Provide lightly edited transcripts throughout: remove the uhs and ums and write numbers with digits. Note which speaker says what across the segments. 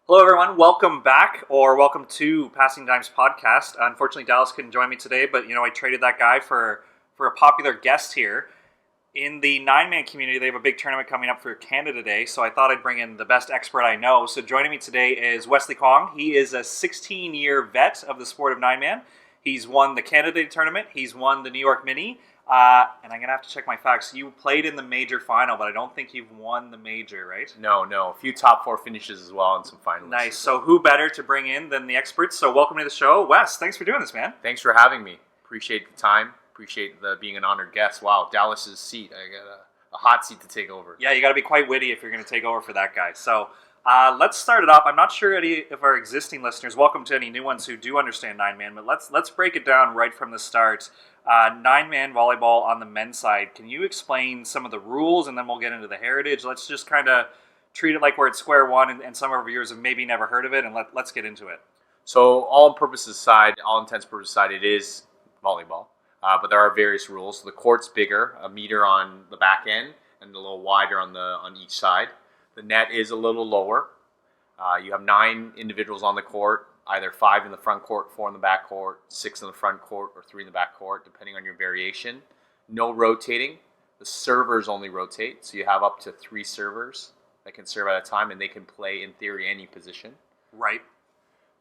Speaker 1: Hello, everyone. Welcome back, or welcome to Passing Dimes podcast. Unfortunately, Dallas couldn't join me today, but I traded that guy for a popular guest here in the nine-man community. They have a big tournament coming up for Canada Day, so I thought I'd bring in the best expert I know. So joining me today is Wesley Kwong. He is a 16-year vet of the sport of nine-man. He's won the Canada Day tournament. He's won the New York Mini. And I'm going to have to check my facts. You played in the major final, but I don't think you've won the major, right?
Speaker 2: No. A few top four finishes as well and some finalists.
Speaker 1: Nice. So who better to bring in than the experts? So welcome to the show. Wes, thanks for doing this, man.
Speaker 2: Thanks for having me. Appreciate the time. Appreciate being an honored guest. Wow, Dallas's seat. I got a hot seat to take over.
Speaker 1: Yeah, you got to be quite witty if you're going to take over for that guy. So let's start it off. I'm not sure any of our existing listeners, welcome to any new ones who do understand nine-man, but let's break it down right from the start. Nine-man volleyball on the men's side. Can you explain some of the rules, and then we'll get into the heritage? Let's just kind of treat it like we're at square one, and some of our viewers have maybe never heard of it, and let's get into it.
Speaker 2: So all intents and purposes aside, it is volleyball, but there are various rules. So the court's bigger, a meter on the back end, and a little wider on each side. The net is a little lower. You have 9 individuals on the court, either 5 in the front court, 4 in the back court, 6 in the front court, or 3 in the back court, depending on your variation. No rotating. The servers only rotate, so you have up to 3 servers that can serve at a time, and they can play, in theory, any position.
Speaker 1: Right.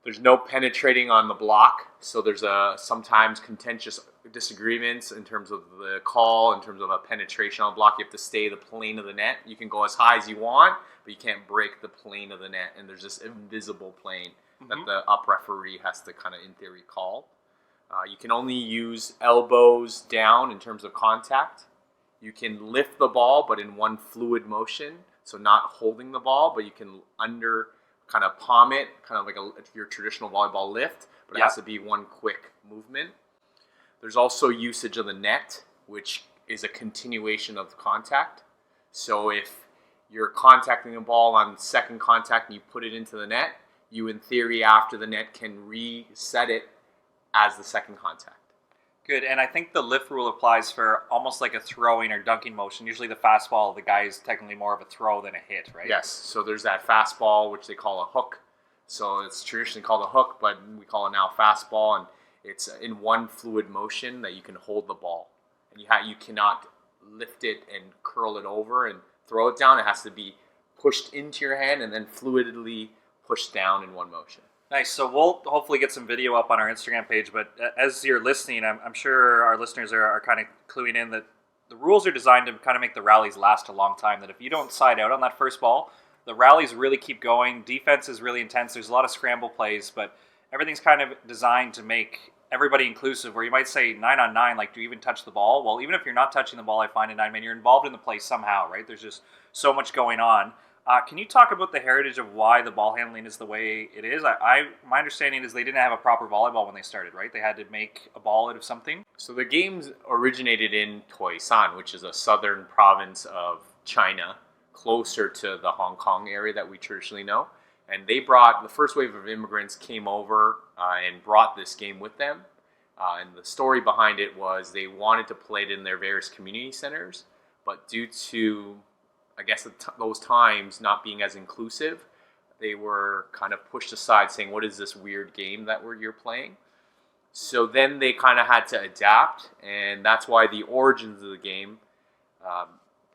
Speaker 2: There's no penetrating on the block, so there's sometimes contentious disagreements in terms of the call, in terms of a penetration on the block. You have to stay the plane of the net. You can go as high as you want, but you can't break the plane of the net, and there's this invisible plane that the up referee has to kind of, in theory, call. You can only use elbows down in terms of contact. You can lift the ball, but in one fluid motion, so not holding the ball, but you can kind of palm it, kind of like your traditional volleyball lift, but it has to be one quick movement. There's also usage of the net, which is a continuation of contact. So if you're contacting a ball on second contact and you put it into the net, you, in theory, after the net, can reset it as the second contact.
Speaker 1: Good, and I think the lift rule applies for almost like a throwing or dunking motion. Usually the fastball, the guy is technically more of a throw than a hit, right?
Speaker 2: Yes, so there's that fastball, which they call a hook. So it's traditionally called a hook, but we call it now fastball, and it's in one fluid motion that you can hold the ball. And you cannot lift it and curl it over and throw it down. It has to be pushed into your hand and then fluidly pushed down in one motion.
Speaker 1: Nice. So we'll hopefully get some video up on our Instagram page, but as you're listening, I'm sure our listeners are kind of cluing in that the rules are designed to kind of make the rallies last a long time, that if you don't side out on that first ball, the rallies really keep going. Defense is really intense. There's a lot of scramble plays, but everything's kind of designed to make everybody inclusive, where you might say 9 on 9, like, do you even touch the ball? Well, even if you're not touching the ball, I find in 9-man, you're involved in the play somehow, right? There's just so much going on. Can you talk about the heritage of why the ball handling is the way it is? My understanding is they didn't have a proper volleyball when they started, right? They had to make a ball out of something.
Speaker 2: So the games originated in Khoisan, which is a southern province of China, closer to the Hong Kong area that we traditionally know. And the first wave of immigrants came over and brought this game with them. And the story behind it was they wanted to play it in their various community centers, but due to, I guess, those times not being as inclusive, they were kind of pushed aside, saying, what is this weird game that you're playing? So then they kind of had to adapt, and that's why the origins of the game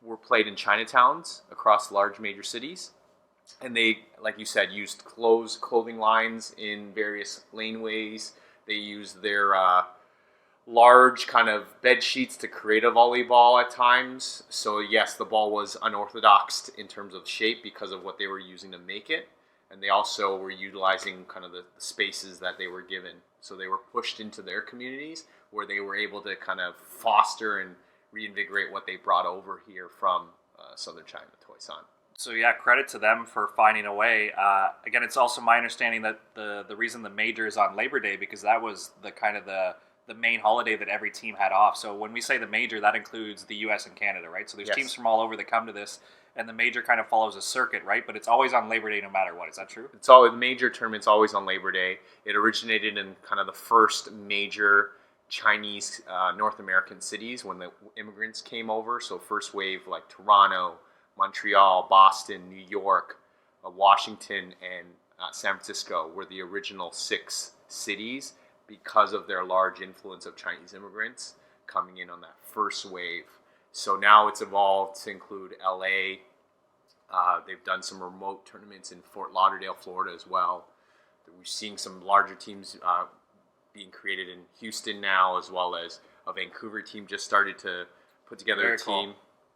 Speaker 2: were played in Chinatowns across large major cities. And they, like you said, used clothing lines in various laneways. They used their large kind of bed sheets to create a volleyball at times. So yes, the ball was unorthodox in terms of shape because of what they were using to make it. And they also were utilizing kind of the spaces that they were given. So they were pushed into their communities where they were able to kind of foster and reinvigorate what they brought over here from southern China, Khoisan.
Speaker 1: So yeah, credit to them for finding a way. Again, it's also my understanding that the reason the major is on Labor Day, because that was the kind of the main holiday that every team had off. So when we say the major, that includes the U.S. and Canada, right? So there's teams from all over that come to this, and the major kind of follows a circuit, right? But it's always on Labor Day no matter what. Is that true?
Speaker 2: The major tournament's always on Labor Day. It originated in kind of the first major Chinese North American cities when the immigrants came over. So first wave like Toronto, Montreal, Boston, New York, Washington, and San Francisco were the original 6 cities because of their large influence of Chinese immigrants coming in on that first wave. So now it's evolved to include LA. They've done some remote tournaments in Fort Lauderdale, Florida as well. We're seeing some larger teams being created in Houston now, as well as a Vancouver team just started to put together
Speaker 1: Very
Speaker 2: a team.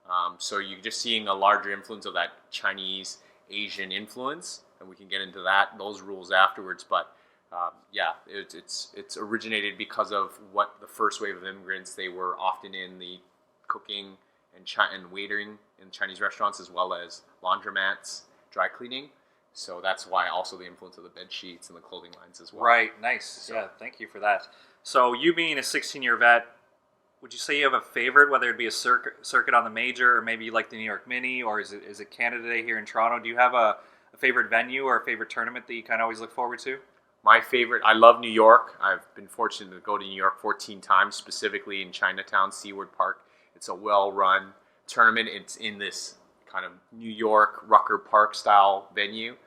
Speaker 1: Cool.
Speaker 2: So you're just seeing a larger influence of that Chinese Asian influence, and we can get into those rules afterwards. But it's originated because of what the first wave of immigrants. They were often in the cooking and waitering in Chinese restaurants, as well as laundromats, dry cleaning. So that's why also the influence of the bed sheets and the clothing lines as well.
Speaker 1: Right, nice. Yeah, thank you for that. So you being a 16-year vet, would you say you have a favorite, whether it be a circuit on the major or maybe like the New York Mini, or is it Canada Day here in Toronto? Do you have a favorite venue or a favorite tournament that you kind of always look forward to?
Speaker 2: My favorite, I love New York. I've been fortunate to go to New York 14 times, specifically in Chinatown, Seaward Park. It's a well-run tournament. It's in this kind of New York Rucker Park style venue.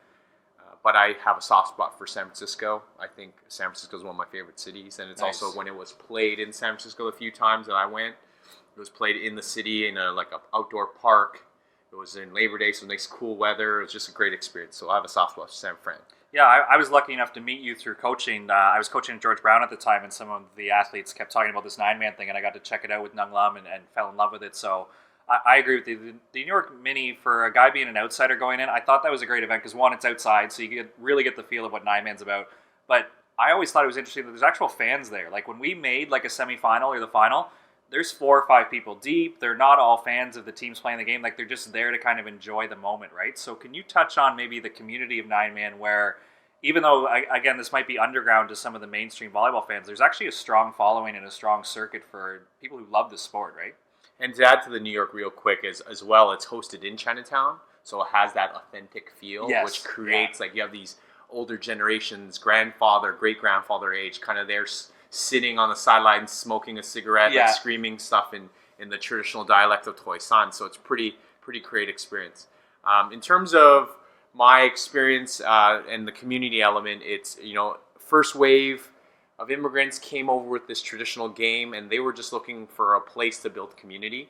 Speaker 2: But I have a soft spot for San Francisco. I think San Francisco is one of my favorite cities. And it's
Speaker 1: Nice.
Speaker 2: also when it was played in San Francisco a few times that I went. It was played in the city in a outdoor park. It was in Labor Day, so nice cool weather. It was just a great experience. So I have a soft spot for San Fran.
Speaker 1: Yeah, I was lucky enough to meet you through coaching. I was coaching at George Brown at the time, and some of the athletes kept talking about this 9-man thing, and I got to check it out with Ngun Lam and fell in love with it. So I agree with you. The New York Mini, for a guy being an outsider going in, I thought that was a great event because, one, it's outside, so you really get the feel of what 9-man's about. But I always thought it was interesting that there's actual fans there. Like when we made like a semifinal or the final, there's 4 or 5 people deep. They're not all fans of the teams playing the game. Like they're just there to kind of enjoy the moment, right? So can you touch on maybe the community of 9-man where, even though, again, this might be underground to some of the mainstream volleyball fans, there's actually a strong following and a strong circuit for people who love the sport, right?
Speaker 2: And to add to the New York real quick as well, it's hosted in Chinatown, so it has that authentic feel,
Speaker 1: Yes,
Speaker 2: which creates like you have these older generations, grandfather, great-grandfather age, kind of there sitting on the sidelines smoking a cigarette,
Speaker 1: Yeah.
Speaker 2: like screaming stuff in the traditional dialect of Toisan. So it's pretty great experience. In terms of my experience and the community element, it's first wave of immigrants came over with this traditional game, and they were just looking for a place to build community.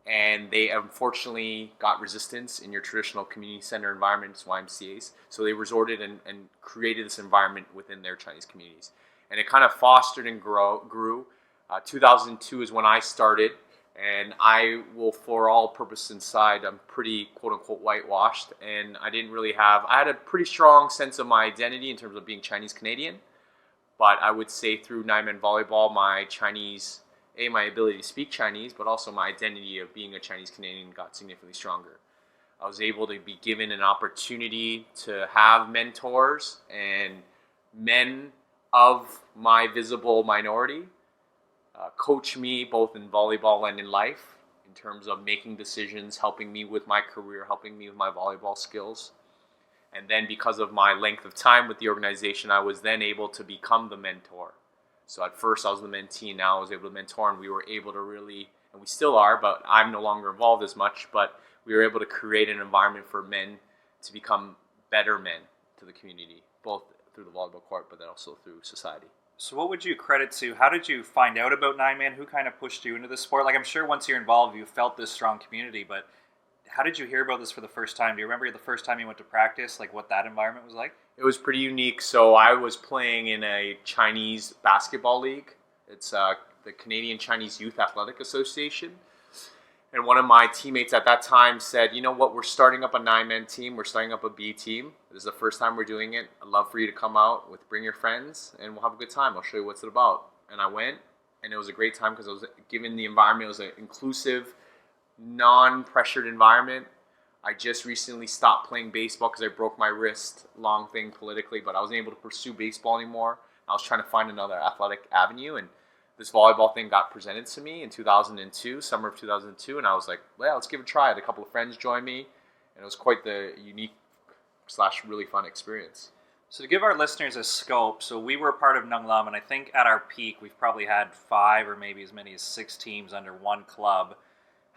Speaker 2: And they unfortunately got resistance in your traditional community center environments, YMCAs. So they resorted and created this environment within their Chinese communities. And it kind of fostered and grew. 2002 is when I started, and I will, for all purposes inside, I'm pretty quote-unquote whitewashed, and I had a pretty strong sense of my identity in terms of being Chinese-Canadian. But I would say through 9-man volleyball, my ability to speak Chinese, but also my identity of being a Chinese Canadian got significantly stronger. I was able to be given an opportunity to have mentors and men of my visible minority coach me both in volleyball and in life in terms of making decisions, helping me with my career, helping me with my volleyball skills. And then because of my length of time with the organization, I was then able to become the mentor. So at first I was the mentee, now I was able to mentor, and we were able to really, and we still are, but I'm no longer involved as much, but we were able to create an environment for men to become better men to the community, both through the volleyball court, but then also through society.
Speaker 1: So what would you credit to? How did you find out about 9-man? Who kind of pushed you into this sport? Like I'm sure once you're involved, you felt this strong community, but how did you hear about this for the first time? Do you remember the first time you went to practice, like what that environment was like?
Speaker 2: It was pretty unique. So I was playing in a Chinese basketball league. It's the Canadian Chinese Youth Athletic Association. And one of my teammates at that time said, you know what, we're starting up a 9-man team. We're starting up a B team. This is the first time we're doing it. I'd love for you to come out bring your friends, and we'll have a good time. I'll show you what's it about. And I went, and it was a great time because I was given the environment. It was an inclusive, non-pressured environment. I just recently stopped playing baseball because I broke my wrist, long thing politically, but I wasn't able to pursue baseball anymore. I was trying to find another athletic avenue, and this volleyball thing got presented to me in 2002, summer of 2002, and I was like, well, let's give it a try. I had a couple of friends join me, and it was quite the unique / really fun experience.
Speaker 1: So to give our listeners a scope, so we were a part of Ngun Lam, and I think at our peak, we've probably had 5 or maybe as many as 6 teams under one club.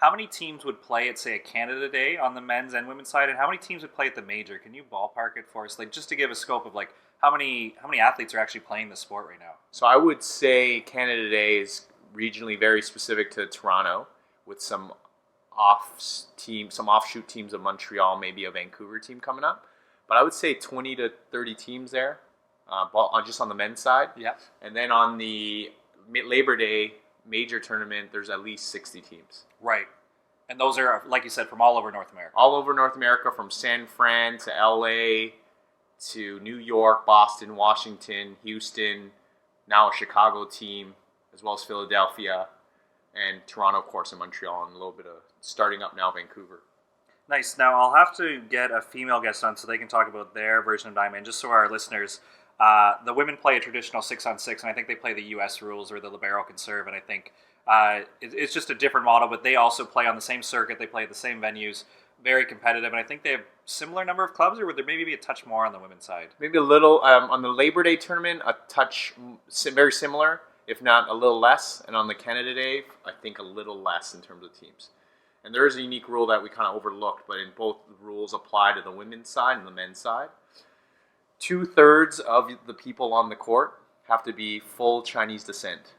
Speaker 1: how many teams would play at, say, a Canada Day on the men's and women's side, and how many teams would play at the major? Can you ballpark it for us, like just to give a scope of like how many athletes are actually playing the sport right now?
Speaker 2: So I would say Canada Day is regionally very specific to Toronto, with some offshoot teams of Montreal, maybe a Vancouver team coming up. But I would say 20 to 30 teams there, just on the men's side.
Speaker 1: Yeah.
Speaker 2: And then on the Labor Day major tournament, there's at least 60 teams.
Speaker 1: Right. And those are, like you said, from all over North America.
Speaker 2: All over North America, from San Fran to LA to New York, Boston, Washington, Houston, now a Chicago team, as well as Philadelphia, and Toronto, of course, and Montreal, and a little bit of starting up now Vancouver.
Speaker 1: Nice. Now, I'll have to get a female guest on so they can talk about their version of Nine Man, just so our listeners, the women play a traditional 6-on-6, and I think they play the U.S. rules where the libero can serve, and I think it's just a different model, but they also play on the same circuit, they play at the same venues, very competitive, and I think they have similar number of clubs, or would there maybe be a touch more on the women's side?
Speaker 2: Maybe a little. On the Labor Day tournament, a touch very similar, if not a little less, and on the Canada Day, I think a little less in terms of teams. And there is a unique rule that we kind of overlooked, but in both the rules apply to the women's side and the men's side. 2/3 of the people on the court have to be full Chinese descent.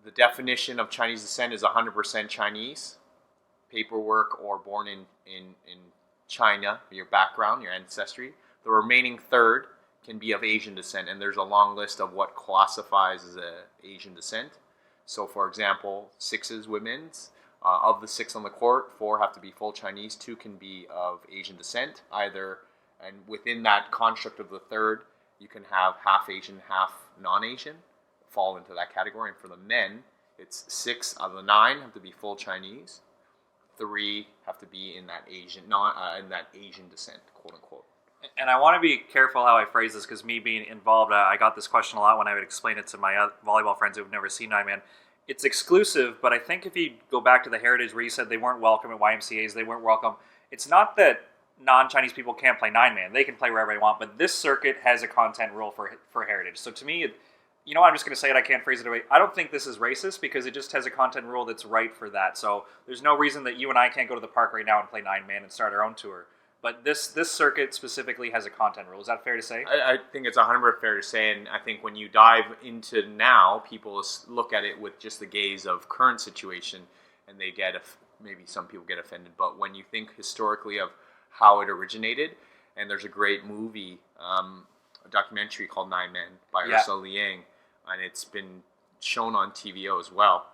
Speaker 2: The definition of Chinese descent is 100% Chinese, paperwork, or born in China, your background, your ancestry. The remaining third can be of Asian descent, and there's a long list of what classifies as Asian descent. So, for example, sixes, women's. Of the 6 on the court, 4 have to be full Chinese, 2 can be of Asian descent, either, and within that construct of the third, you can have half Asian, half non-Asian, fall into that category. And for the men, it's 6 out of the 9 have to be full Chinese, 3 have to be in that Asian descent, quote unquote.
Speaker 1: And I want to be careful how I phrase this, because me being involved, I got this question a lot when I would explain it to my volleyball friends who've never seen Nine Man. It's exclusive, but I think if you go back to the heritage where you said they weren't welcome at YMCAs, they weren't welcome, it's not that non-Chinese people can't play Nine-Man. They can play wherever they want, but this circuit has a content rule for heritage. So to me, I'm just going to say it, I can't phrase it away. I don't think this is racist, because it just has a content rule that's right for that. So there's no reason that you and I can't go to the park right now and play Nine-Man and start our own tour. But this circuit specifically has a content rule. Is that fair to say?
Speaker 2: I think it's 100% fair to say, and I think when you dive into now, people look at it with just the gaze of current situation, and they maybe some people get offended. But when you think historically of how it originated, and there's a great movie, a documentary called Nine Men by Ursula Liang, and it's been shown on TVO as well.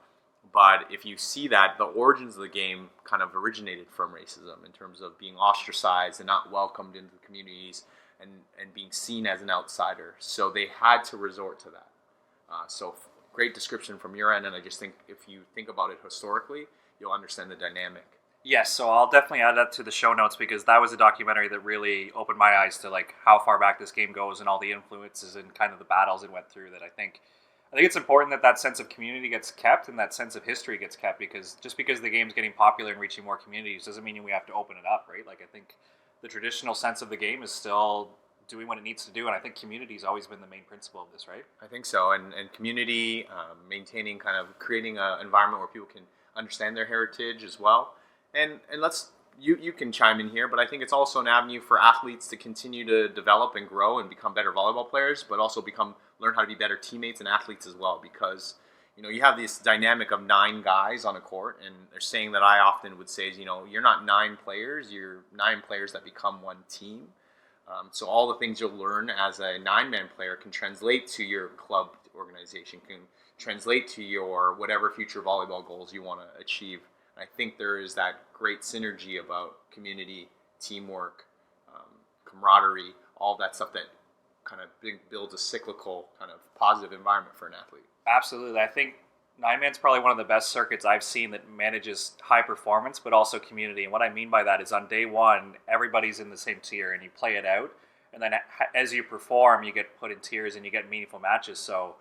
Speaker 2: But if you see that, the origins of the game kind of originated from racism in terms of being ostracized and not welcomed into the communities and being seen as an outsider. So they had to resort to that. So great description from your end, and I just think if you think about it historically, you'll understand the dynamic.
Speaker 1: Yes, so I'll definitely add that to the show notes, because that was a documentary that really opened my eyes to like how far back this game goes and all the influences and kind of the battles it went through. That I think it's important that sense of community gets kept and that sense of history gets kept, because just because the game's getting popular and reaching more communities doesn't mean we have to open it up, right? Like I think the traditional sense of the game is still doing what it needs to do, and I think community's always been the main principle of this, right?
Speaker 2: I think so, and community, maintaining, kind of creating an environment where people can understand their heritage as well. And you can chime in here, but I think it's also an avenue for athletes to continue to develop and grow and become better volleyball players, but also learn how to be better teammates and athletes as well, because you have this dynamic of 9 guys on a court, and they're saying that I often would say is, you're not 9 players, you're 9 players that become one team. So all the things you'll learn as a 9-man player can translate to your club organization, can translate to your whatever future volleyball goals you want to achieve. I think there is that great synergy about community, teamwork, camaraderie, all that stuff that kind of builds a cyclical kind of positive environment for an athlete.
Speaker 1: Absolutely. I think Nine-Man's probably one of the best circuits I've seen that manages high performance, but also community. And what I mean by that is on day one, everybody's in the same tier and you play it out. And then as you perform, you get put in tiers and you get meaningful matches. So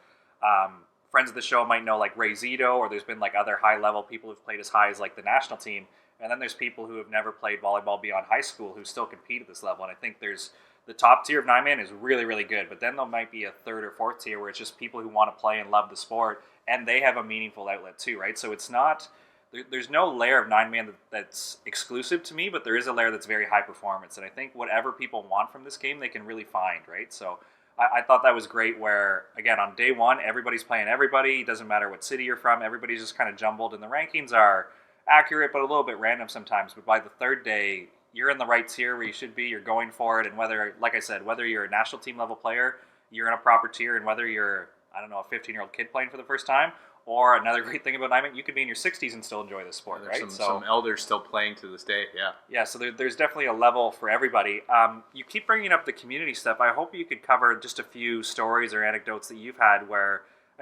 Speaker 1: friends of the show might know like Ray Zito, or there's been like other high-level people who've played as high as like the national team. And then there's people who have never played volleyball beyond high school who still compete at this level. And I think there's the top tier of 9-man is really, really good. But then there might be a 3rd or 4th tier where it's just people who want to play and love the sport, and they have a meaningful outlet too, right? So it's not there's no layer of 9-man that's exclusive to me, but there is a layer that's very high performance. And I think whatever people want from this game, they can really find, right? So I thought that was great where, again, on day one, everybody's playing everybody. It doesn't matter what city you're from. Everybody's just kind of jumbled. And the rankings are accurate, but a little bit random sometimes. But by the third day, you're in the right tier where you should be. You're going for it. And whether, like I said, whether you're a national team level player, you're in a proper tier. And whether you're, I don't know, a 15-year-old kid playing for the first time, or another great thing about 9-man, you could be in your 60s and still enjoy the sport,
Speaker 2: There's
Speaker 1: right?
Speaker 2: some elders still playing to this day, yeah.
Speaker 1: Yeah, so there's definitely a level for everybody. You keep bringing up the community stuff. I hope you could cover just a few stories or anecdotes that you've had where,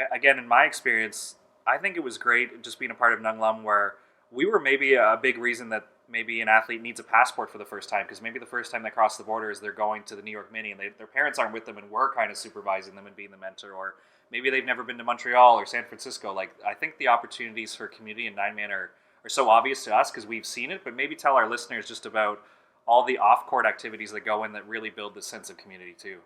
Speaker 1: again, in my experience, I think it was great just being a part of Ngun Lam where we were maybe a big reason that maybe an athlete needs a passport for the first time, because maybe the first time they cross the border is they're going to the New York Mini and their parents aren't with them and we're kind of supervising them and being the mentor, or maybe they've never been to Montreal or San Francisco. Like, I think the opportunities for community and 9-man are so obvious to us because we've seen it, but maybe tell our listeners just about all the off-court activities that go in that really build this sense of community too.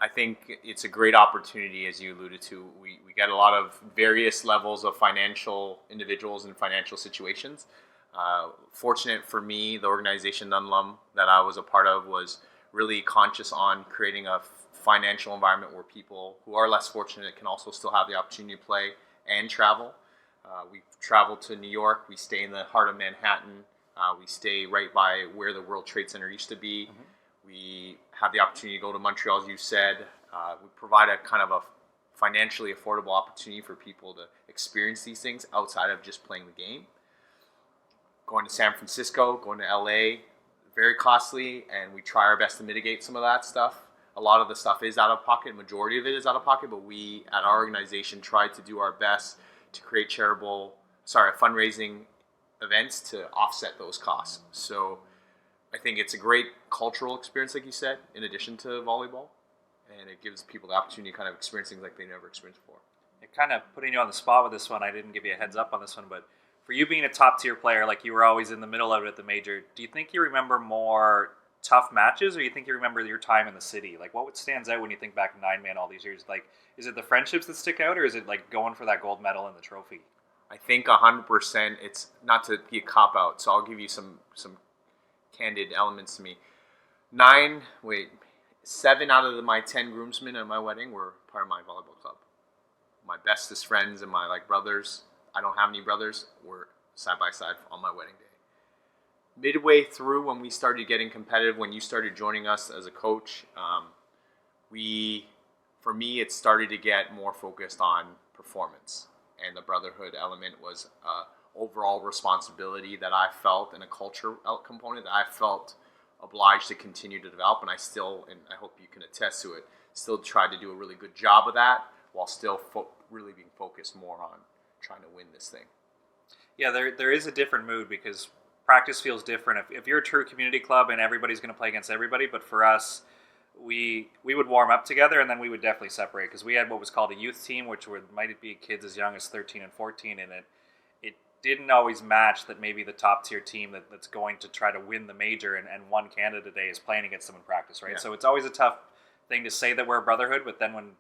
Speaker 2: I think it's a great opportunity, as you alluded to. We get a lot of various levels of financial individuals and financial situations. Fortunate for me, the organization Ngun Lam that I was a part of was really conscious on creating a financial environment where people who are less fortunate can also still have the opportunity to play and travel. We travel to New York. We stay in the heart of Manhattan. We stay right by where the World Trade Center used to be. Mm-hmm. We have the opportunity to go to Montreal, as you said. We provide a kind of a financially affordable opportunity for people to experience these things outside of just playing the game. Going to San Francisco, going to LA, very costly, and we try our best to mitigate some of that stuff. A lot of the stuff is out of pocket, majority of it is out of pocket, but we at our organization try to do our best to create fundraising events to offset those costs. So I think it's a great cultural experience, like you said, in addition to volleyball, and it gives people the opportunity to kind of experience things like they never experienced before.
Speaker 1: It kind of putting you on the spot with this one, I didn't give you a heads up on this one, but for you being a top tier player, like you were always in the middle of it at the major, do you think you remember more tough matches, or you think you remember your time in the city? Like, what stands out when you think back to 9-man all these years? Like, is it the friendships that stick out, or is it like going for that gold medal and the trophy?
Speaker 2: I think 100%. It's not to be a cop out, so I'll give you some candid elements to me. 7 out of my 10 groomsmen at my wedding were part of my volleyball club. My bestest friends and my brothers, I don't have any brothers, were side by side on my wedding day. Midway through, when we started getting competitive, when you started joining us as a coach, for me, it started to get more focused on performance, and the brotherhood element was overall responsibility that I felt, and a culture component that I felt obliged to continue to develop, and I still, and I hope you can attest to it, still tried to do a really good job of that while still really being focused more on trying to win this thing.
Speaker 1: Yeah, there is a different mood because practice feels different. If you're a true community club and everybody's going to play against everybody, but for us, we would warm up together and then we would definitely separate because we had what was called a youth team, which might be kids as young as 13 and 14, and it didn't always match that maybe the top tier team that's going to try to win the major and one Canada Day is playing against them in practice, right? Yeah. So it's always a tough thing to say that we're a brotherhood, but then when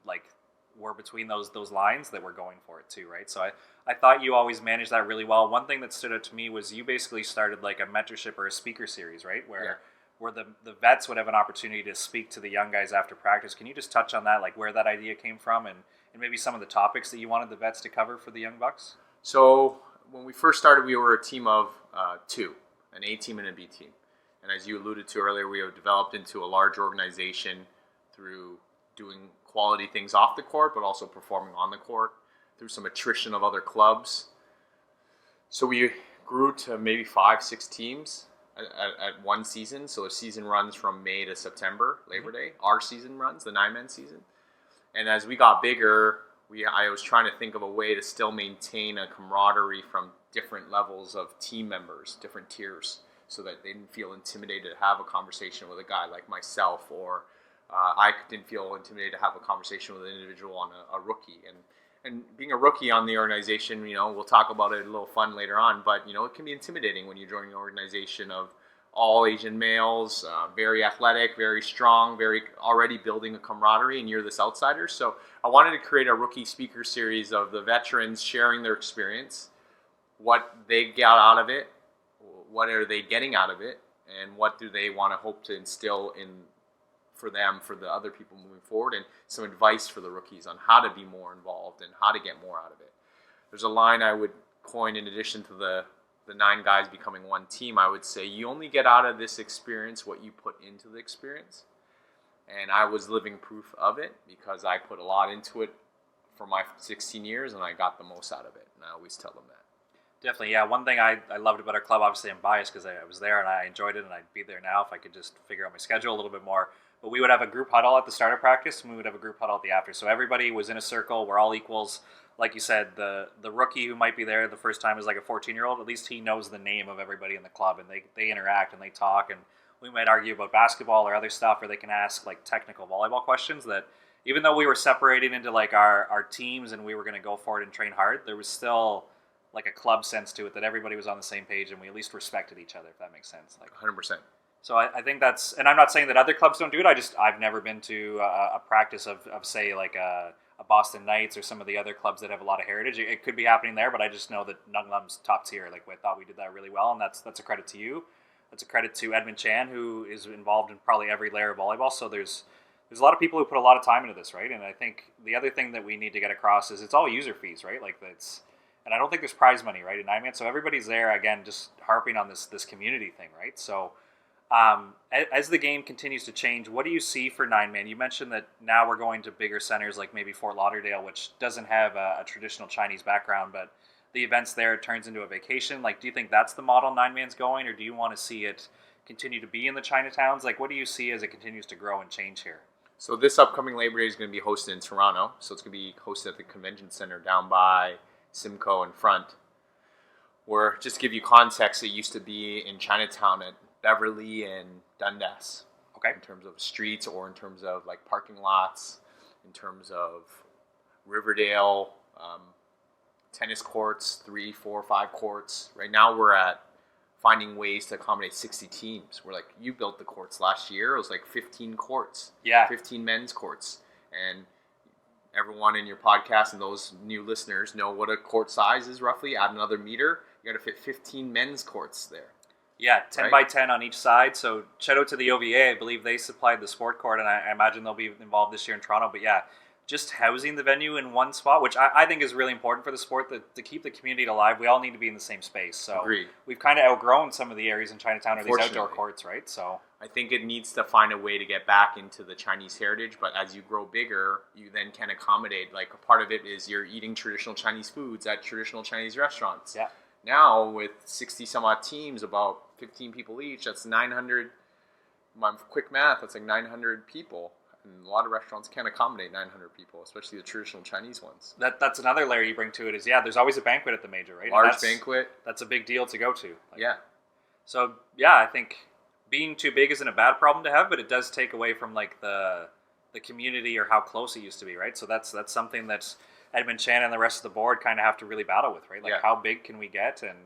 Speaker 1: we're between those lines that we're going for it too, right? So I thought you always managed that really well. One thing that stood out to me was you basically started like a mentorship or a speaker series, right? Where the vets would have an opportunity to speak to the young guys after practice. Can you just touch on that, like where that idea came from and maybe some of the topics that you wanted the vets to cover for the young bucks?
Speaker 2: So when we first started, we were a team of two, an A team and a B team. And as you alluded to earlier, we have developed into a large organization through doing quality things off the court, but also performing on the court through some attrition of other clubs. So we grew to maybe 5-6 teams at one season. So a season runs from May to September, Labor Day. Our season runs, the 9-man season. And as we got bigger, I was trying to think of a way to still maintain a camaraderie from different levels of team members, different tiers, so that they didn't feel intimidated to have a conversation with a guy like myself, or I didn't feel intimidated to have a conversation with an individual on a rookie. And being a rookie on the organization, we'll talk about it a little fun later on, but, it can be intimidating when you're joining an organization of all Asian males, very athletic, very strong, very already building a camaraderie, and you're this outsider. So I wanted to create a rookie speaker series of the veterans sharing their experience what they got out of it, what are they getting out of it, and what do they want to hope to instill in for them, for the other people moving forward, and some advice for the rookies on how to be more involved and how to get more out of it. There's a line I would coin in addition to the 9 guys becoming one team. I would say you only get out of this experience what you put into the experience. And I was living proof of it because I put a lot into it for my 16 years and I got the most out of it. And I always tell them that.
Speaker 1: Definitely, yeah. One thing I loved about our club, obviously I'm biased because I was there and I enjoyed it, and I'd be there now if I could just figure out my schedule a little bit more. But we would have a group huddle at the start of practice, and we would have a group huddle at the after. So everybody was in a circle. We're all equals. Like you said, the rookie who might be there the first time is like a 14-year-old. At least he knows the name of everybody in the club, and they interact and they talk. And we might argue about basketball or other stuff, or they can ask like technical volleyball questions that even though we were separated into like our teams and we were going to go for it and train hard, there was still like a club sense to it that everybody was on the same page and we at least respected each other, if that makes sense. Like
Speaker 2: 100%.
Speaker 1: So I think that's, and I'm not saying that other clubs don't do it. I've never been to a practice of say like a Boston Knights or some of the other clubs that have a lot of heritage. It could be happening there, but I just know that Ngun Lam's top tier. Like I thought we did that really well, and that's a credit to you. That's a credit to Edmund Chan, who is involved in probably every layer of volleyball. So there's a lot of people who put a lot of time into this, right? And I think the other thing that we need to get across is it's all user fees, right? Like that's, and I don't think there's prize money, right, in 9-man. So everybody's there, again, just harping on this community thing, right? So as the game continues to change, what do you see for 9-man? You mentioned that now we're going to bigger centers like maybe Fort Lauderdale, which doesn't have a traditional Chinese background, but the events there turns into a vacation. Like, do you think that's the model 9-man's going, or do you want to see it continue to be in the Chinatowns? Like, what do you see as it continues to grow and change here?
Speaker 2: So this upcoming Labor Day is going to be hosted in Toronto. So it's going to be hosted at the Convention Center down by Simcoe in front. Where, just to give you context, it used to be in Chinatown at Beverly and Dundas.
Speaker 1: Okay.
Speaker 2: In terms of streets or in terms of like parking lots, in terms of Riverdale, tennis courts, 3, 4, 5 courts. Right now we're at finding ways to accommodate 60 teams. We're like, you built the courts last year. It was like 15 courts.
Speaker 1: Yeah.
Speaker 2: 15 men's courts. And everyone in your podcast and those new listeners know what a court size is roughly. Add another meter. You got to fit 15 men's courts there.
Speaker 1: Yeah, 10
Speaker 2: right?
Speaker 1: by 10 on each side. So shout out to the OVA. I believe they supplied the sport court, and I imagine they'll be involved this year in Toronto. But yeah, just housing the venue in one spot, which I think is really important for the sport, to keep the community alive. We all need to be in the same space. So
Speaker 2: Agreed.
Speaker 1: We've kind of outgrown some of the areas in Chinatown or these outdoor courts, right? So
Speaker 2: I think it needs to find a way to get back into the Chinese heritage, but as you grow bigger, you then can accommodate, like a part of it is you're eating traditional Chinese foods at traditional Chinese restaurants.
Speaker 1: Yeah.
Speaker 2: Now with 60 some odd teams, about 15 people each, that's 900, my quick math, that's like 900 people. And a lot of restaurants can't accommodate 900 people, especially the traditional Chinese ones.
Speaker 1: That's another layer you bring to it is, yeah, there's always a banquet at the major, right?
Speaker 2: Large banquet.
Speaker 1: That's a big deal to go to. Like,
Speaker 2: yeah.
Speaker 1: So, yeah, I think being too big isn't a bad problem to have, but it does take away from like the community or how close it used to be, right? So that's something that Edmund Chan and the rest of the board kind of have to really battle with, right? Like how big can we get and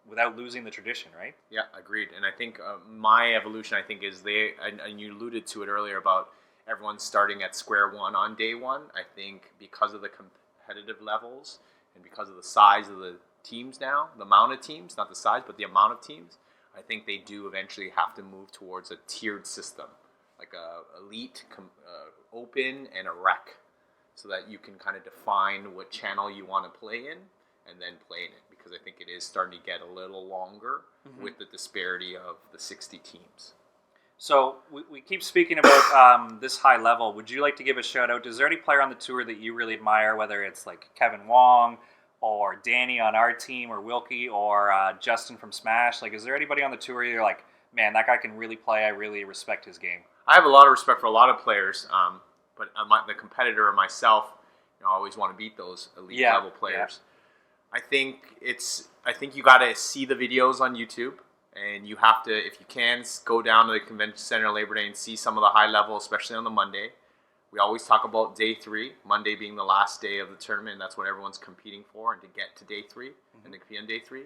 Speaker 1: without losing the tradition, right?
Speaker 2: Yeah, agreed. And I think my evolution, I think, is and you alluded to it earlier about everyone starting at square one on day one. I think because of the competitive levels and because of the size of the teams now, the amount of teams, not the size, but the amount of teams, I think they do eventually have to move towards a tiered system, like a elite, open, and a rec, so that you can kind of define what channel you want to play in and then play in it. Because I think it is starting to get a little longer with the disparity of the 60 teams.
Speaker 1: So we keep speaking about this high level. Would you like to give a shout out? Is there any player on the tour that you really admire, whether it's like Kevin Wong or Danny on our team or Wilkie or Justin from Smash? Like, is there anybody on the tour you're like, man, that guy can really play. I really respect his game.
Speaker 2: I have a lot of respect for a lot of players, but the competitor and myself, I always want to beat those elite level players. Yeah. I think you got to see the videos on YouTube, and you have to, if you can, go down to the Convention Center Labor Day and see some of the high level, especially on the Monday. We always talk about day 3, Monday being the last day of the tournament, and that's what everyone's competing for, and to get to day 3 and to compete on day 3.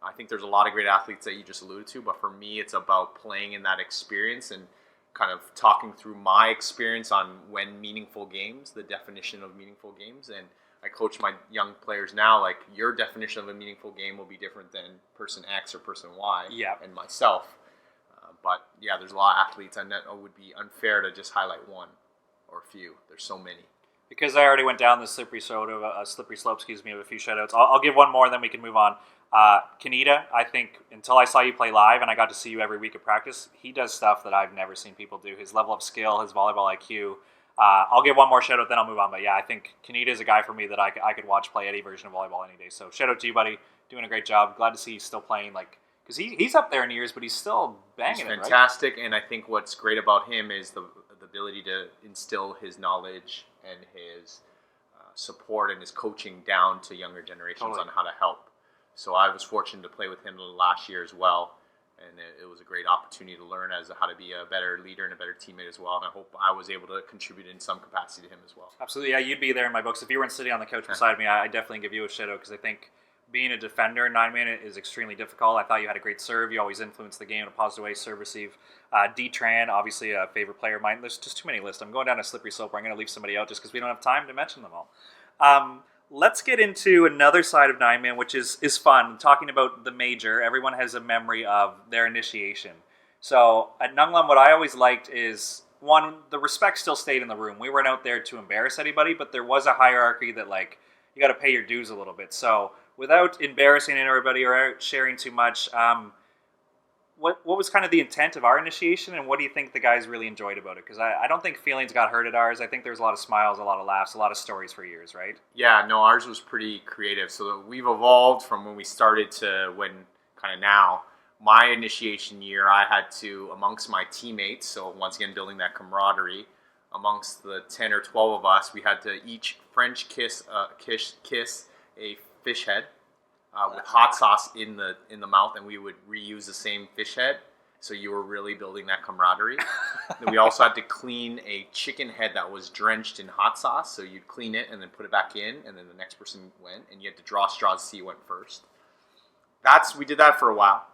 Speaker 2: I think there's a lot of great athletes that you just alluded to, but for me, it's about playing in that experience and kind of talking through my experience on when meaningful games, the definition of meaningful games, and I coach my young players now, like your definition of a meaningful game will be different than person X or person Y and myself. But yeah, there's a lot of athletes, and it would be unfair to just highlight one or a few. There's so many.
Speaker 1: Because I already went down the slippery slope, of a few shout-outs. I'll give one more, and then we can move on. Kaneda, I think, until I saw you play live, and I got to see you every week at practice, he does stuff that I've never seen people do. His level of skill, his volleyball IQ. I'll give one more shout-out, then I'll move on. But yeah, I think Kaneda is a guy for me that I could watch play any version of volleyball any day. So shout-out to you, buddy. Doing a great job. Glad to see you still playing, because he's up there in years, but he's still banging it, right?
Speaker 2: He's fantastic, and I think what's great about him is the ability to instill his knowledge and his support and his coaching down to younger generations on how to help. So I was fortunate to play with him last year as well, and it was a great opportunity to learn as to how to be a better leader and a better teammate as well, and I hope I was able to contribute in some capacity to him as well.
Speaker 1: Absolutely, yeah, you'd be there in my books. If you weren't sitting on the couch beside me, I'd definitely give you a shout-out, because I think being a defender in 9-man is extremely difficult. I thought you had a great serve. You always influence the game in a positive way, serve, receive. D-Tran, obviously a favorite player of mine. There's just too many lists. I'm going down a slippery slope where I'm going to leave somebody out just because we don't have time to mention them all. Let's get into another side of 9-man, which is fun. Talking about the major, everyone has a memory of their initiation. So at Ngun Lam, what I always liked is, one, the respect still stayed in the room. We weren't out there to embarrass anybody, but there was a hierarchy that, you got to pay your dues a little bit. So without embarrassing everybody or out sharing too much, what was kind of the intent of our initiation, and what do you think the guys really enjoyed about it? Because I don't think feelings got hurt at ours. I think there's a lot of smiles, a lot of laughs, a lot of stories for years, right?
Speaker 2: Yeah, no, ours was pretty creative. So we've evolved from when we started to when kind of now. My initiation year, I had to, amongst my teammates, so once again building that camaraderie, amongst the 10 or 12 of us, we had to each French kiss a fish head with hot sauce in the mouth, and we would reuse the same fish head. So you were really building that camaraderie. Then we also had to clean a chicken head that was drenched in hot sauce. So you'd clean it and then put it back in, and then the next person went, and you had to draw straws to see who went first. We did that for a while.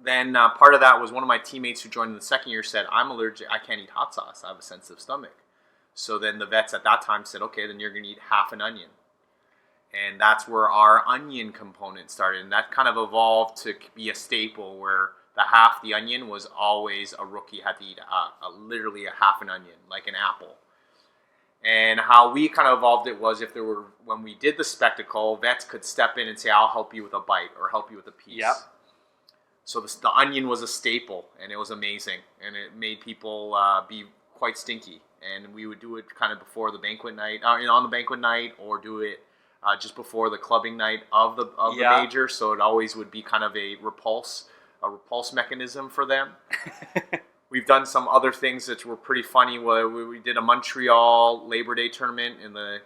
Speaker 2: Then part of that was one of my teammates who joined in the second year said, I'm allergic, I can't eat hot sauce, I have a sensitive stomach. So then the vets at that time said, okay, then you're going to eat half an onion. And that's where our onion component started. And that kind of evolved to be a staple where the onion was always a rookie had to eat literally a half an onion, like an apple. And how we kind of evolved it was when we did the spectacle, vets could step in and say, I'll help you with a bite or help you with a piece. Yep. So the onion was a staple, and it was amazing. And it made people be quite stinky. And we would do it kind of before the banquet night, on the banquet night, or do it just before the clubbing night of the major. So it always would be kind of a repulse mechanism for them. We've done some other things that were pretty funny. We did a Montreal Labor Day tournament in the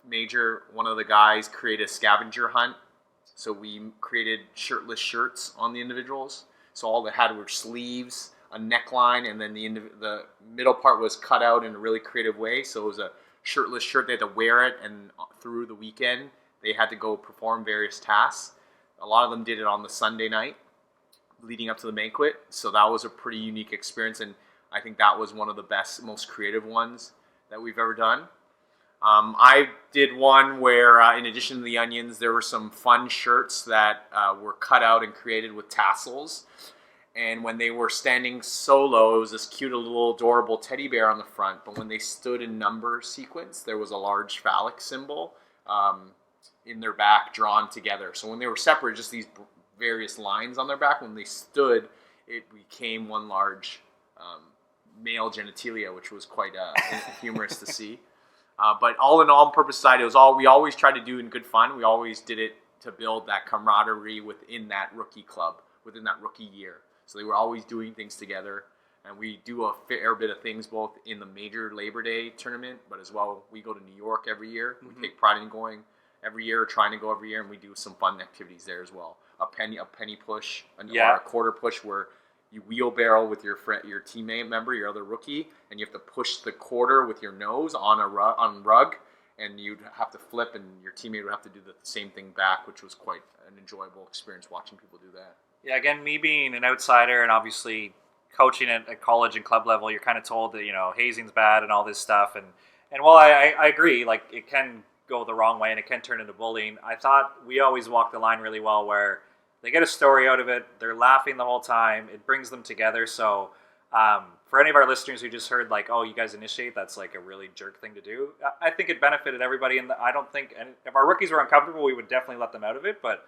Speaker 2: major. One of the guys created a scavenger hunt. So we created shirtless shirts on the individuals. So all they had were sleeves, a neckline, and then the middle part was cut out in a really creative way. So it was a shirtless shirt. They had to wear it, and through the weekend, they had to go perform various tasks. A lot of them did it on the Sunday night leading up to the banquet. So that was a pretty unique experience, and I think that was one of the best, most creative ones that we've ever done. I did one where, in addition to the onions, there were some fun shirts that were cut out and created with tassels. And when they were standing solo, it was this cute little adorable teddy bear on the front. But when they stood in number sequence, there was a large phallic symbol in their back drawn together. So when they were separate, just these various lines on their back. When they stood, it became one large male genitalia, which was quite humorous to see. But all in all, on purpose side, it was all we always tried to do in good fun. We always did it to build that camaraderie within that rookie club, within that rookie year. So they were always doing things together. And we do a fair bit of things both in the major Labor Day tournament, but as well, we go to New York every year. Mm-hmm. We take pride in going every year, or trying to go every year, and we do some fun activities there as well. A penny push, or a quarter push where you wheelbarrow with your teammate member, your other rookie, and you have to push the quarter with your nose on a rug, and you'd have to flip, and your teammate would have to do the same thing back, which was quite an enjoyable experience watching people do that.
Speaker 1: Yeah, again, me being an outsider and obviously coaching at college and club level, you're kind of told that hazing's bad and all this stuff, and while I agree, like it can go the wrong way and it can turn into bullying. I thought we always walk the line really well where they get a story out of it, they're laughing the whole time, it brings them together. So for any of our listeners who just heard like, oh, you guys initiate, that's like a really jerk thing to do, I think it benefited everybody. And I don't think, and if our rookies were uncomfortable, we would definitely let them out of it, but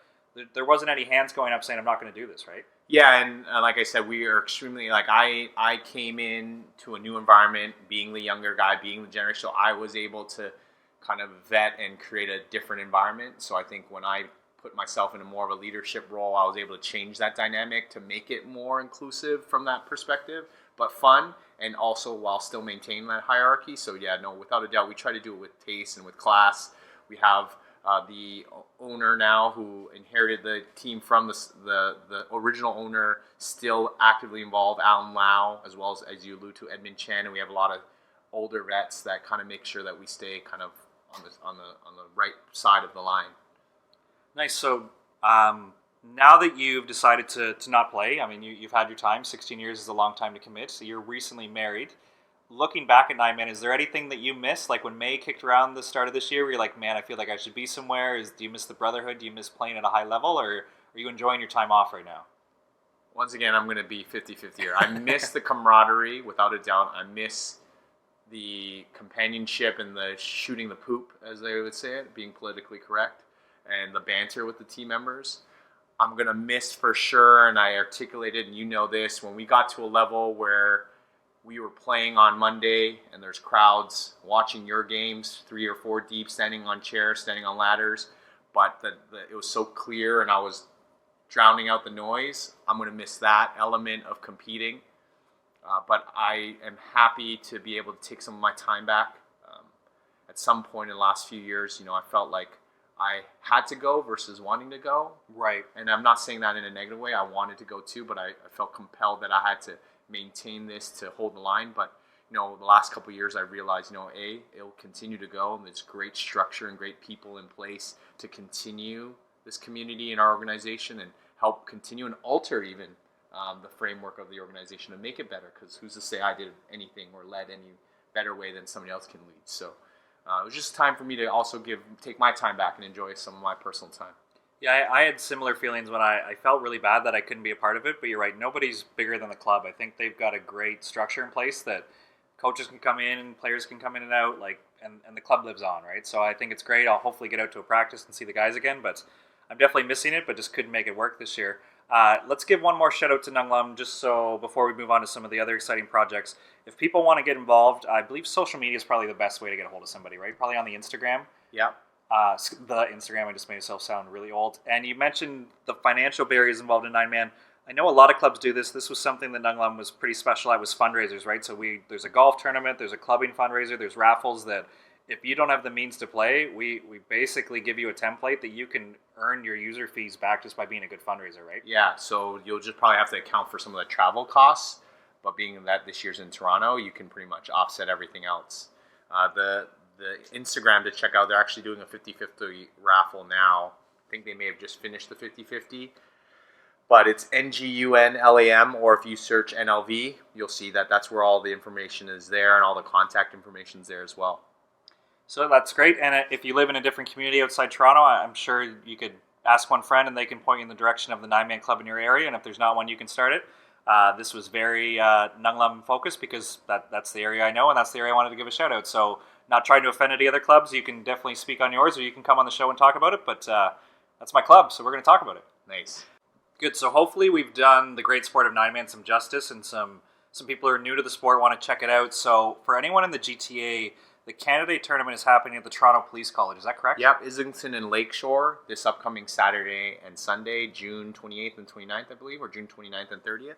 Speaker 1: there wasn't any hands going up saying, I'm not going to do this, right?
Speaker 2: Yeah, and like I said, we are extremely, like, I came in to a new environment, being the younger guy, being the generation, so I was able to kind of vet and create a different environment. So I think when I put myself in a more of a leadership role, I was able to change that dynamic to make it more inclusive from that perspective, but fun, and also while still maintaining that hierarchy. So yeah, no, without a doubt, we try to do it with taste and with class. We have the owner now who inherited the team from the original owner, still actively involved, Alan Lau, as well as you allude to, Edmund Chen, and we have a lot of older vets that kind of make sure that we stay kind of on the right side of the line.
Speaker 1: Nice. So now that you've decided to not play, I mean, you've had your time. 16 years is a long time to commit. So you're recently married. Looking back at 9-man, is there anything that you miss? Like when May kicked around the start of this year, where you're like, man, I feel like I should be somewhere. Do you miss the brotherhood? Do you miss playing at a high level? Or are you enjoying your time off right now?
Speaker 2: Once again, I'm going to be 50-50 here. I miss the camaraderie, without a doubt. I miss the companionship and the shooting the poop, as they would say it, being politically correct, and the banter with the team members. I'm going to miss for sure, and I articulated, and you know this, when we got to a level where we were playing on Monday and there's crowds watching your games, 3 or 4 deep, standing on chairs, standing on ladders, but it was so clear and I was drowning out the noise. I'm going to miss that element of competing. But I am happy to be able to take some of my time back. At some point in the last few years, I felt like I had to go versus wanting to go.
Speaker 1: Right.
Speaker 2: And I'm not saying that in a negative way. I wanted to go too, but I felt compelled that I had to maintain this to hold the line. But the last couple of years I realized it'll continue to go, and there's great structure and great people in place to continue this community in our organization and help continue and alter even the framework of the organization to make it better, because who's to say I did anything or led any better way than somebody else can lead. So it was just time for me to also take my time back and enjoy some of my personal time.
Speaker 1: Yeah, I had similar feelings when I felt really bad that I couldn't be a part of it, but you're right, nobody's bigger than the club. I think they've got a great structure in place that coaches can come in, players can come in and out, and the club lives on, right? So I think it's great. I'll hopefully get out to a practice and see the guys again, but I'm definitely missing it, but just couldn't make it work this year. Let's give one more shout out to Ngun Lam, just so before we move on to some of the other exciting projects. If people want to get involved, I believe social media is probably the best way to get a hold of somebody, right? Probably on the Instagram.
Speaker 2: Yeah.
Speaker 1: The Instagram, I just made myself sound really old. And you mentioned the financial barriers involved in 9-man. I know a lot of clubs do this. This was something that Ngun Lam was pretty special at, was fundraisers, right? So there's a golf tournament, there's a clubbing fundraiser, there's raffles that if you don't have the means to play, we basically give you a template that you can earn your user fees back just by being a good fundraiser, right?
Speaker 2: Yeah, so you'll just probably have to account for some of the travel costs, but being that this year's in Toronto, you can pretty much offset everything else. The Instagram to check out, they're actually doing a 50-50 raffle now. I think they may have just finished the 50-50, but it's NGUNLAM, or if you search NLV, you'll see that's where all the information is there, and all the contact information is there as well.
Speaker 1: So that's great. And if you live in a different community outside Toronto, I'm sure you could ask one friend and they can point you in the direction of the 9-man club in your area. And if there's not one, you can start it. This was very Ngun Lam focused because that's the area I know, and that's the area I wanted to give a shout out. So not trying to offend any other clubs. You can definitely speak on yours, or you can come on the show and talk about it. But that's my club, so we're going to talk about it.
Speaker 2: Nice.
Speaker 1: Good. So hopefully we've done the great sport of 9-man some justice, and some people who are new to the sport want to check it out. So for anyone in the GTA, the candidate tournament is happening at the Toronto Police College. Is that correct?
Speaker 2: Yep, Islington and Lakeshore this upcoming Saturday and Sunday, June 28th and 29th, I believe, or June 29th and 30th.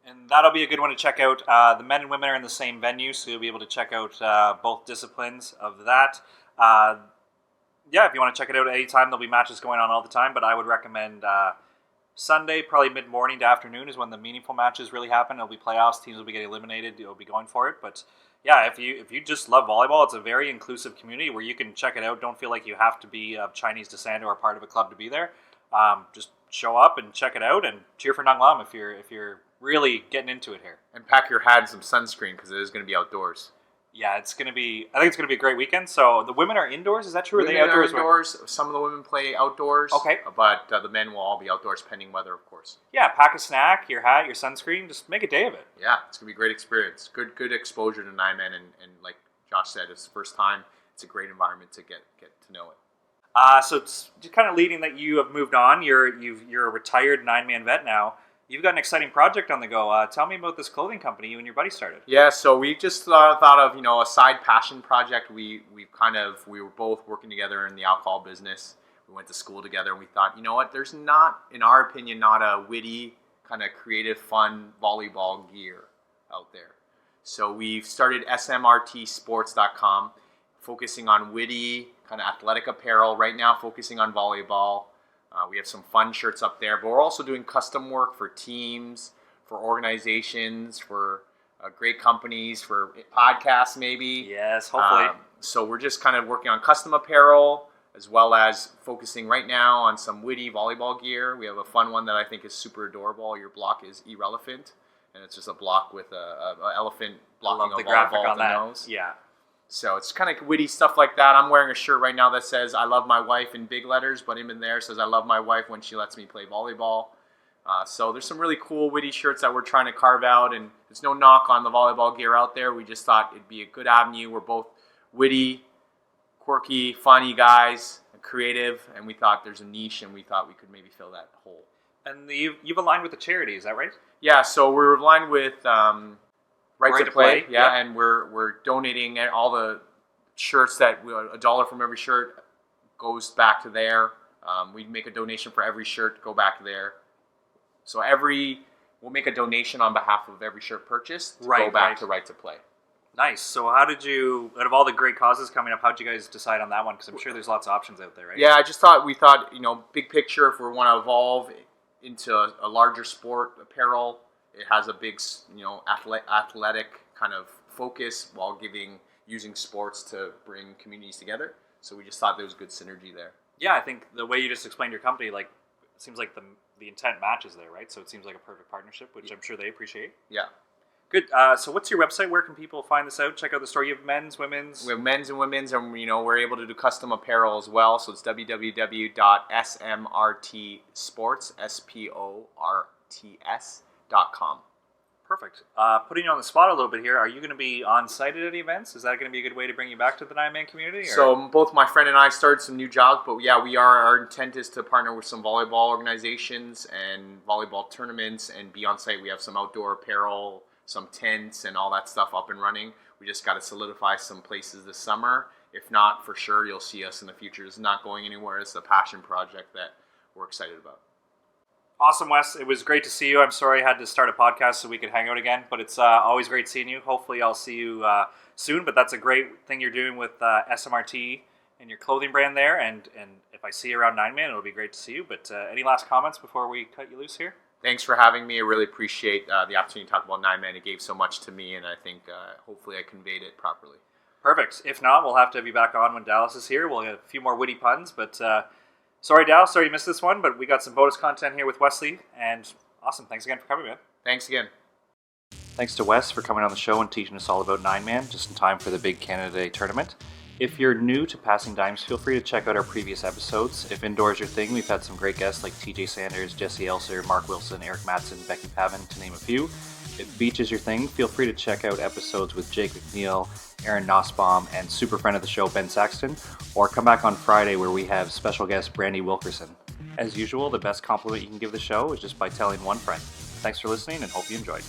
Speaker 1: And that'll be a good one to check out. The men and women are in the same venue, so you'll be able to check out both disciplines of that. If you want to check it out at any time, there'll be matches going on all the time, but I would recommend Sunday, probably mid-morning to afternoon is when the meaningful matches really happen. It'll be playoffs, teams will be getting eliminated, you'll be going for it, but yeah, if you just love volleyball, it's a very inclusive community where you can check it out. Don't feel like you have to be of Chinese descent or part of a club to be there. Just show up and check it out and cheer for Ngun Lam if you're really getting into it here.
Speaker 2: And pack your hat and some sunscreen because it is going to be outdoors.
Speaker 1: Yeah, I think it's gonna be a great weekend. So the women are indoors. Is that true? Or are they
Speaker 2: Women are
Speaker 1: outdoors?
Speaker 2: indoors. Some of the women play outdoors.
Speaker 1: Okay.
Speaker 2: But the men will all be outdoors, pending weather, of course.
Speaker 1: Yeah, pack a snack, your hat, your sunscreen. Just make a day of it.
Speaker 2: Yeah, it's gonna be a great experience. Good exposure to nine men, and like Josh said, it's the first time. It's a great environment to get to know it.
Speaker 1: So it's just kind of leading that you have moved on. You're a retired 9-man vet now. You've got an exciting project on the go. Tell me about this clothing company you and your buddy started.
Speaker 2: Yeah, so we just thought of a side passion project. We were both working together in the alcohol business. We went to school together, and we thought, you know what? There's not, in our opinion, not a witty kind of creative, fun volleyball gear out there. So we've started smrtsports.com, focusing on witty kind of athletic apparel. Right now, focusing on volleyball. We have some fun shirts up there, but we're also doing custom work for teams, for organizations, for great companies, for podcasts maybe.
Speaker 1: Yes, hopefully.
Speaker 2: So we're just kind of working on custom apparel, as well as focusing right now on some witty volleyball gear. We have a fun one that I think is super adorable. Your block is irrelevant, and it's just a block with a elephant blocking a volleyball at the nose.
Speaker 1: Yeah.
Speaker 2: So it's kind of witty stuff like that. I'm wearing a shirt right now that says "I love my wife" in big letters, but in there says "I love my wife when she lets me play volleyball." So there's some really cool witty shirts that we're trying to carve out, and there's no knock on the volleyball gear out there. We just thought it'd be a good avenue. We're both witty, quirky, funny guys, and creative, and we thought there's a niche, and we thought we could maybe fill that hole.
Speaker 1: And you've aligned with the charity, is that right?
Speaker 2: Yeah, so we're aligned with Right to Play,
Speaker 1: yeah.
Speaker 2: And we're donating all the shirts that $1 from every shirt goes back to there. We make a donation for every shirt to go back there. So we'll make a donation on behalf of every shirt purchased to go back to Right to Play.
Speaker 1: Nice. So how did you, out of all the great causes coming up, how did you guys decide on that one? Because I'm sure there's lots of options out there, right?
Speaker 2: Yeah, we thought, big picture, if we want to evolve into a larger sport apparel, it has a big, athletic kind of focus while using sports to bring communities together. So we just thought there was good synergy there.
Speaker 1: Yeah, I think the way you just explained your company, it seems like the intent matches there, right? So it seems like a perfect partnership, which I'm sure they appreciate.
Speaker 2: Yeah.
Speaker 1: Good. So what's your website? Where can people find this out? Check out the store. You have men's, women's?
Speaker 2: We have men's and women's, and we're able to do custom apparel as well. So it's www.smrtsports.com.
Speaker 1: Perfect. Putting you on the spot a little bit here, are you going to be on site at any events? Is that going to be a good way to bring you back to the 9-man community? Or?
Speaker 2: So both my friend and I started some new jobs, but yeah, our intent is to partner with some volleyball organizations and volleyball tournaments and be on site. We have some outdoor apparel, some tents and all that stuff up and running. We just got to solidify some places this summer. If not, for sure, you'll see us in the future. It's not going anywhere. It's a passion project that we're excited about.
Speaker 1: Awesome, Wes. It was great to see you. I'm sorry I had to start a podcast so we could hang out again, but it's always great seeing you. Hopefully I'll see you soon, but that's a great thing you're doing with SMRT and your clothing brand there, and if I see you around 9-man, it'll be great to see you. But any last comments before we cut you loose here?
Speaker 2: Thanks for having me. I really appreciate the opportunity to talk about 9-man. It gave so much to me, and I think hopefully I conveyed it properly.
Speaker 1: Perfect. If not, we'll have to have you back on when Dallas is here. We'll have a few more witty puns, but... Sorry, Dallas. Sorry you missed this one, but we got some bonus content here with Wesley, and awesome. Thanks again for coming, man.
Speaker 2: Thanks again.
Speaker 1: Thanks to Wes for coming on the show and teaching us all about 9-man, just in time for the big Canada Day tournament. If you're new to Passing Dimes, feel free to check out our previous episodes. If indoor is your thing, we've had some great guests like TJ Sanders, Jesse Elser, Mark Wilson, Eric Matson, Becky Pavin, to name a few. If beach is your thing, feel free to check out episodes with Jake McNeil, Aaron Nussbaum, and super friend of the show, Ben Saxton, or come back on Friday where we have special guest Brandy Wilkerson. As usual, the best compliment you can give the show is just by telling one friend. Thanks for listening and hope you enjoyed.